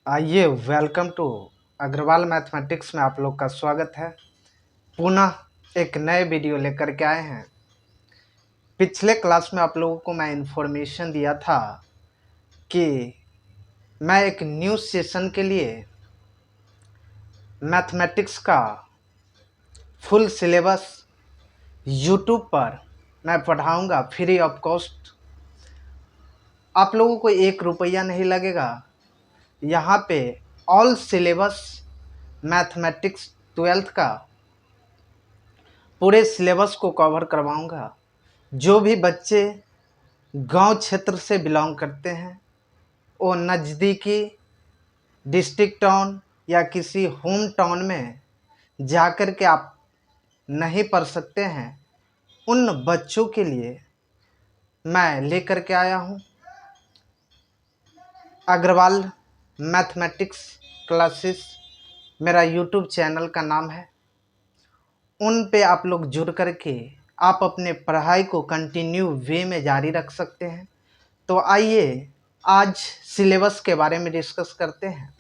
आइए welcome to Agarwal mathematics में आप लोग का स्वागत है। पुनः एक नए वीडियो लेकर के आए हैं। पिछले क्लास में आप लोगों को मैं इन्फॉर्मेशन दिया था कि मैं एक न्यू सेशन के लिए मैथमेटिक्स का फुल सिलेबस यूट्यूब पर मैं पढ़ाऊंगा फ्री ऑफ कॉस्ट। आप लोगों को 1 रुपया नहीं लगेगा। यहाँ पे ऑल सिलेबस मैथमेटिक्स 12th का पूरे सिलेबस को कवर करवाऊंगा। जो भी बच्चे गांव क्षेत्र से बिलोंग करते हैं वो नज़दीकी डिस्ट्रिक्ट टाउन या किसी होम टाउन में जाकर के आप नहीं पढ़ सकते हैं, उन बच्चों के लिए मैं लेकर के आया हूं अग्रवाल मैथमेटिक्स क्लासेस। मेरा यूट्यूब चैनल का नाम है। उन पे आप लोग जुड़ करके आप अपने पढ़ाई को कंटिन्यू वे में जारी रख सकते हैं। तो आइए आज सिलेबस के बारे में डिस्कस करते हैं।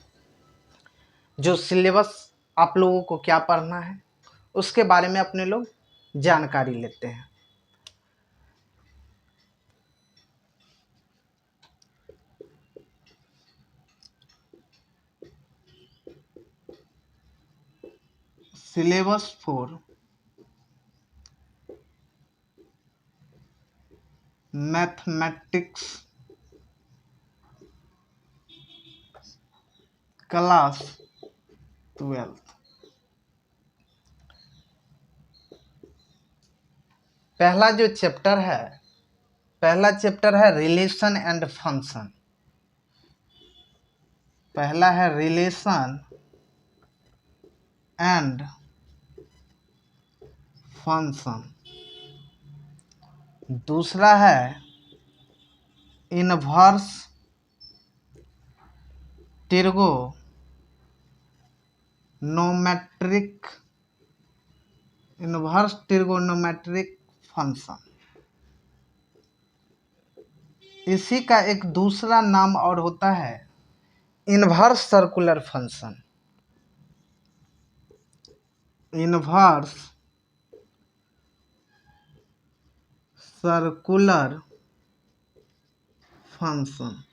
जो सिलेबस आप लोगों को क्या पढ़ना है उसके बारे में अपने लोग जानकारी लेते हैं। Syllabus for mathematics class 12। पहला जो चैप्टर है, पहला चैप्टर है रिलेशन एंड फंक्शन। पहला है रिलेशन एंड फंक्शन। दूसरा है इनवर्स ट्रिगोनोमेट्रिक फंक्शन। इसी का एक दूसरा नाम और होता है inverse circular function. Inverse circular function.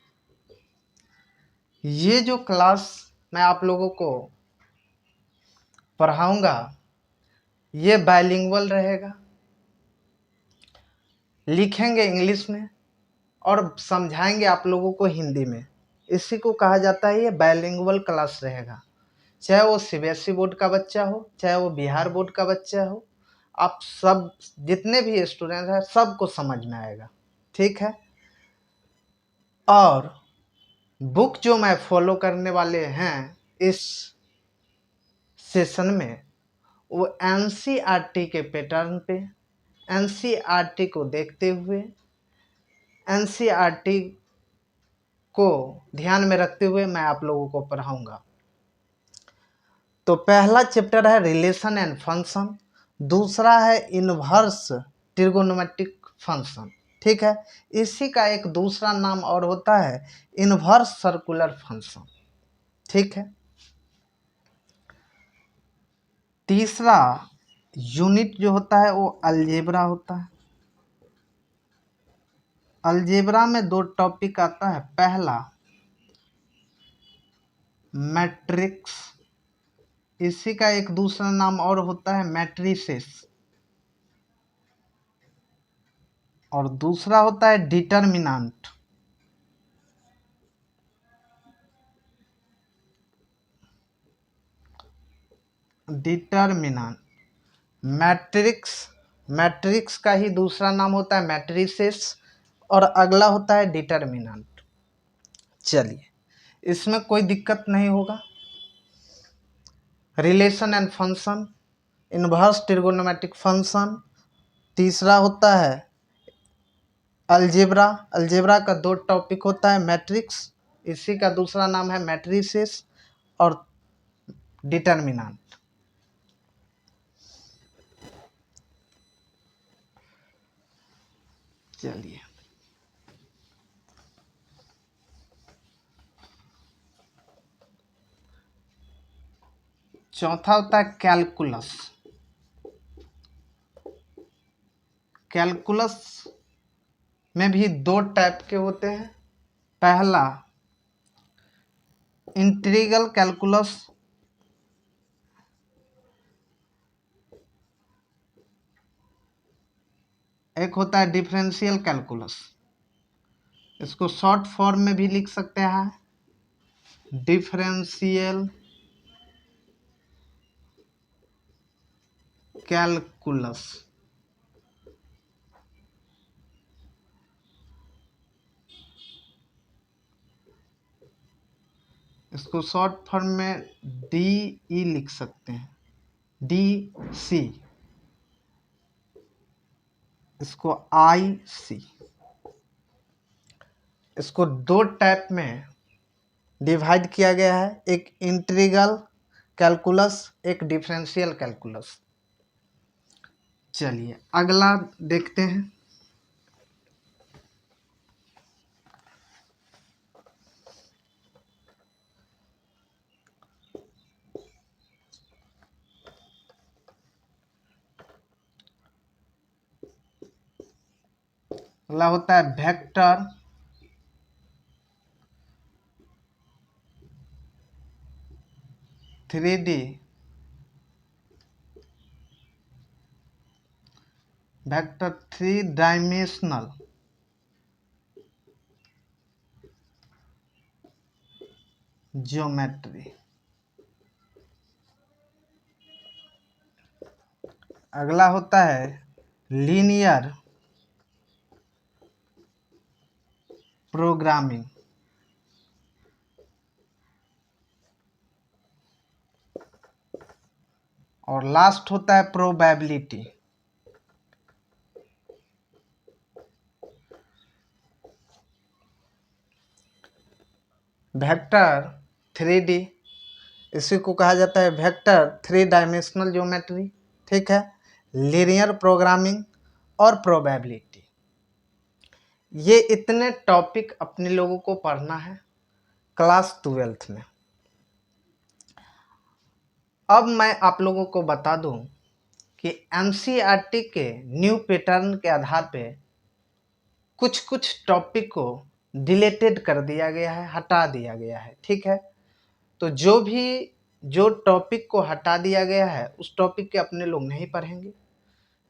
ये जो क्लास मैं आप लोगों को पढ़ाऊंगा ये बाइलिंगुअल रहेगा। लिखेंगे इंग्लिश में और समझाएंगे आप लोगों को हिंदी में। इसी को कहा जाता है ये बाइलिंगुअल क्लास रहेगा। चाहे वो सीबीएसई बोर्ड का बच्चा हो, चाहे वो बिहार बोर्ड का बच्चा हो, आप सब जितने भी स्टूडेंट हैं सबको समझ में आएगा। ठीक है। और बुक जो मैं फॉलो करने वाले हैं इस सेशन में वो एनसीईआरटी के पैटर्न पे, एनसीईआरटी को देखते हुए, एनसीईआरटी को ध्यान में रखते हुए मैं आप लोगों को पढ़ाऊंगा। तो पहला चैप्टर है रिलेशन एंड फंक्शन, दूसरा है इनवर्स ट्रिगोनोमेट्रिक फंक्शन। ठीक है। इसी का एक दूसरा नाम और होता है इनवर्स सर्कुलर फंक्शन। ठीक है। तीसरा यूनिट जो होता है वो अलजेब्रा होता है। अलजेब्रा में 2 टॉपिक आता है। पहला मैट्रिक्स, इसी का एक दूसरा नाम और होता है मैट्रिसेस। और दूसरा होता है डिटर्मिनेंट। डिटर्मिनेंट मैट्रिक्स का ही दूसरा नाम होता है मैट्रिसेस और अगला होता है डिटर्मिनेंट। चलिए, इसमें कोई दिक्कत नहीं होगा। Relation and function, inverse trigonometric function. तीसरा होता है अलजेब्रा। अलजेब्रा का 2 टॉपिक होता है मैट्रिक्स, इसी का दूसरा नाम है मैट्रिसेस और डिटर्मिनेंट। चलिए, चौथा होता है कैलकुलस। कैलकुलस में भी दो टाइप के होते हैं। पहला इंटीग्रल कैलकुलस, एक होता है डिफरेंशियल कैलकुलस। इसको शॉर्ट फॉर्म में भी लिख सकते हैं, डिफरेंशियल कैलकुलस। इसको शॉर्ट फॉर्म में DE लिख सकते हैं, DC। इसको IC। इसको दो टाइप में डिवाइड किया गया है, एक इंटीग्रल कैलकुलस, एक डिफरेंशियल कैलकुलस। चलिए अगला देखते हैं। अगला होता है vector 3D, vector 3 dimensional geometry. अगला होता है लीनियर प्रोग्रामिंग। और लास्ट होता है प्रोबेबिलिटी। वेक्टर 3D, इसी को कहा जाता है वेक्टर 3 डायमेंशनल ज्योमेट्री, ठीक है। लीनियर प्रोग्रामिंग और प्रोबेबिलिटी, ये इतने टॉपिक अपने लोगों को पढ़ना है क्लास 12th में। अब मैं आप लोगों को बता दूं कि NCERT के न्यू पैटर्न के आधार पे कुछ कुछ टॉपिक को डिलीटेड कर दिया गया है, हटा दिया गया है, ठीक है। तो जो टॉपिक को हटा दिया गया है उस टॉपिक के अपने लोग नहीं पढ़ेंगे।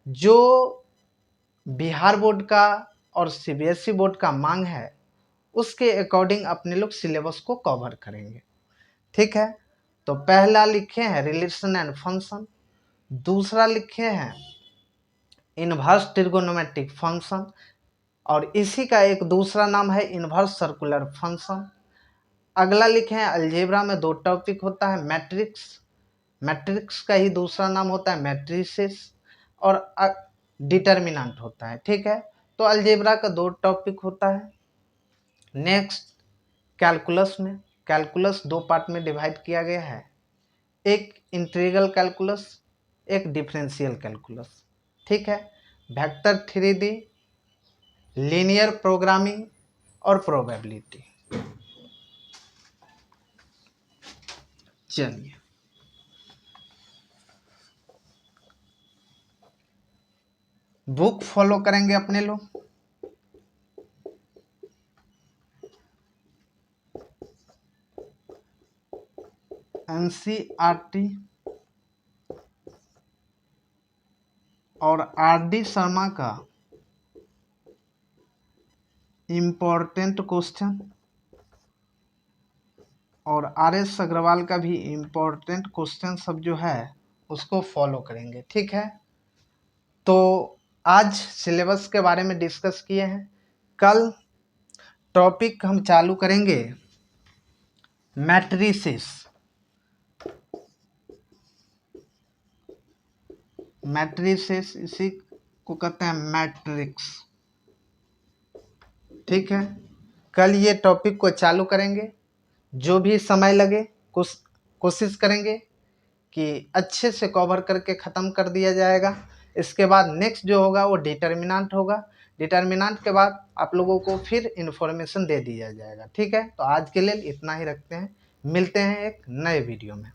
जो बिहार बोर्ड का और CBSE बोर्ड का मांग है उसके अकॉर्डिंग अपने लोग सिलेबस को कवर करेंगे, ठीक है। तो पहला लिखे हैं रिलेशन एंड फंक्शन, दूसरा लिखे हैं इनवर्स ट्रिगोनोमेट्रिक फंक्शन, और इसी का एक दूसरा नाम है इनवर्स सर्कुलर फंक्शन। अगला लिखे हैं अलजेब्रा में दो टॉपिक होता है मैट्रिक्स, मैट्रिक्स का ही दूसरा नाम होता है मैट्रिसेस, और डिटर्मिनेंट होता है, ठीक है। तो अलजेब्रा का दो टॉपिक होता है। नेक्स्ट कैलकुलस में, कैलकुलस दो पार्ट में डिवाइड किया गया है, एक इंटीग्रल कैलकुलस, एक डिफरेंशियल कैलकुलस, ठीक है। वेक्टर 3D, लीनियर प्रोग्रामिंग और प्रोबेबिलिटी। चलिए बुक फॉलो करेंगे अपने लोग। NCERT और RD शर्मा का इम्पोर्टेंट क्वेश्चन और RS अग्रवाल का भी इम्पोर्टेंट क्वेश्चन सब जो है उसको फॉलो करेंगे, ठीक है। तो आज सिलेबस के बारे में डिस्कस किए हैं। कल टॉपिक हम चालू करेंगे मैट्रिसेस। मैट्रिसेस इसी को कहते हैं मैट्रिक्स, ठीक है। कल ये टॉपिक को चालू करेंगे, जो भी समय लगे कोशिश करेंगे कि अच्छे से कवर करके ख़त्म कर दिया जाएगा। इसके बाद नेक्स्ट जो होगा वो डिटर्मिनेंट होगा। डिटर्मिनेंट के बाद आप लोगों को फिर इन्फॉर्मेशन दे दिया जाएगा, ठीक है। तो आज के लिए इतना ही रखते हैं, मिलते हैं एक नए वीडियो में।